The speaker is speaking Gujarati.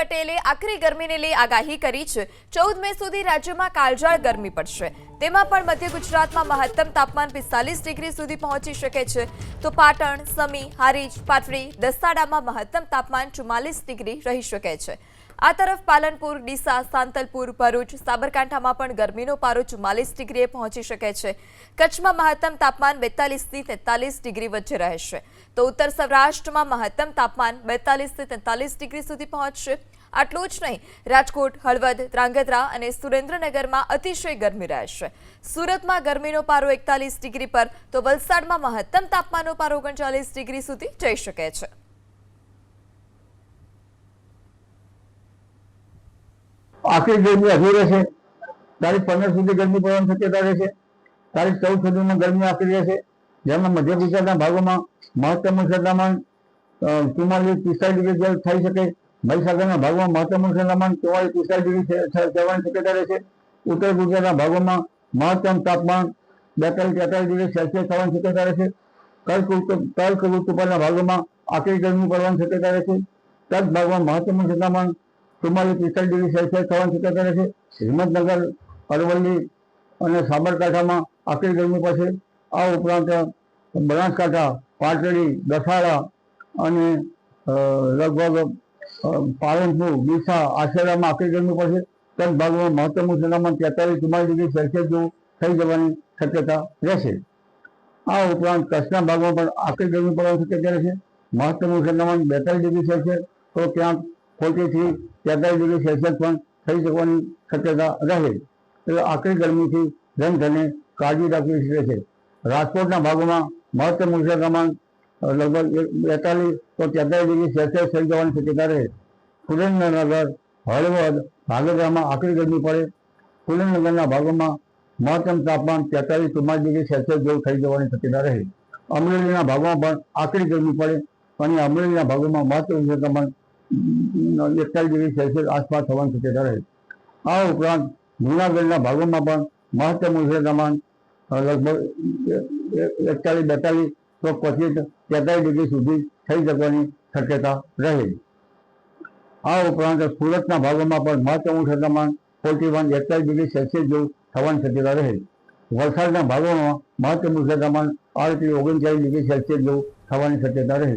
પટેલે આકરી ગરમીને લઈ આગાહી કરી છે। 14 મે સુધી રાજ્યમાં કાળઝાળ ગરમી પડશે। તેમાં પણ મધ્ય ગુજરાતમાં મહત્તમ તાપમાન 45 ડિગ્રી સુધી પહોંચી શકે છે, તો પાટણ, સમી, હારીજ, પાટડી, દસાડામાં મહત્તમ તાપમાન 44 ડિગ્રી રહી શકે છે। આ તરફ પાલનપુર, ડીસા, સાંતલપુર, ભરૂચ, સાબરકાંઠામાં પણ ગરમીનો પારો 44 ડિગ્રીએ પહોંચી શકે છે। કચ્છમાં મહત્તમ તાપમાન 42 થી 43 ડિગ્રી વચ્ચે રહેશે, તો ઉત્તર સૌરાષ્ટ્રમાં મહત્તમ તાપમાન 42 થી 43 ડિગ્રી સુધી પહોંચશે। આટલું જ નહીં, રાજકોટ, હળવદ, ધ્રાંગધ્રા અને સુરેન્દ્રનગરમાં અતિશય ગરમી રહેશે। સુરતમાં ગરમીનો પારો 41 ડિગ્રી પર, તો વલસાડમાં મહત્તમ તાપમાનનો પારો 39 ડિગ્રી સુધી જઈ શકે છે। આખરી ગરમી હજુ રહેશે। તારીખ 15 સુધી ગરમી પડવાની શક્યતા રહેશે। તારીખ 14 સુધીમાં ગરમી આખરી રહેશે, જેમાં મધ્ય ગુજરાતના ભાગોમાં મહત્તમ તાપમાન 44-45 ડિગ્રી જેવું થઈ શકે। મહીસાગરના ભાગમાં મહત્તમ તાપમાન 44-45 ડિગ્રી થવાની શક્યતા રહેશે। ઉત્તર ગુજરાતના ભાગોમાં મહત્તમ તાપમાન 42-43 ડિગ્રી સેલ્સિયસ થવાની શક્યતા રહેશે। કર્ક ઋતુપરના ભાગોમાં આખરી ગરમી પડવાની શક્યતા રહેશે। કચ્છ ભાગમાં મહત્તમ તાપમાન 44-45 ડિગ્રી સેલ્સિયસ થવાની શક્યતા રહેશે। હિંમતનગર, અરવલ્લી અને સાબરકાંઠામાં આખરી ગરમી પડશે। આ ઉપરાંત બનાસકાંઠા, પાટડી, દસાડા અને લગભગ પાલનપુર, ડીસા, આશેરામાં આખરી ગરમી પડશે। કચ્છ ભાગમાં મહત્તમ તાપમાન 43-44 ડિગ્રી સેલ્સિયસ જેવું થઈ જવાની શક્યતા રહેશે। આ ઉપરાંત કચ્છના ભાગમાં પણ આખરી ગરમી પડવાની શક્યતા રહેશે। મહત્તમ તાપમાન 42 ડિગ્રી સેલ્સિયસ, તો ક્યાંક 40 થી 43 ડિગ્રી સેલ્સિયસ પણ થઈ જવાની શક્યતા રહે। એટલે આકરી ગરમીથી જનધને કાળજી રાખવી રહેશે। રાજકોટના ભાગોમાં મહત્તમ તાપમાન લગભગ 42 તો 43 ડિગ્રી સેલ્સિયસ થઈ જવાની શક્યતા રહે। સુરેન્દ્રનગર, હળવદ, ધ્રાંગધ્રામાં આકરી ગરમી પડે। સુરેન્દ્રનગરના ભાગોમાં મહત્તમ તાપમાન 43-44 ડિગ્રી સેલ્સિયસ જેવું થઈ જવાની શક્યતા રહે। અમરેલીના ભાગોમાં પણ આકરી ગરમી પડે અને અમરેલીના ભાગોમાં મહત્તમ તાપમાન 41 ડિગ્રી સેલ્સિયસ આસપાસ થવાની શક્યતા રહે। આ ઉપરાંત જૂનાગઢના ભાગોમાં પણ મહત્તમ તાપમાન લગભગ 41-42 તો 25-43 ડિગ્રી સુધી થઈ જવાની શક્યતા રહે। આ ઉપરાંત સુરતના ભાગોમાં પણ મહત્તમ તાપમાન 41-41 ડિગ્રી સેલ્સિયસ જેવું થવાની શક્યતા રહે। વલસાડના ભાગોમાં મહત્તમ તાપમાન 38-39 ડિગ્રી સેલ્સિયસ જેવું થવાની શક્યતા રહે।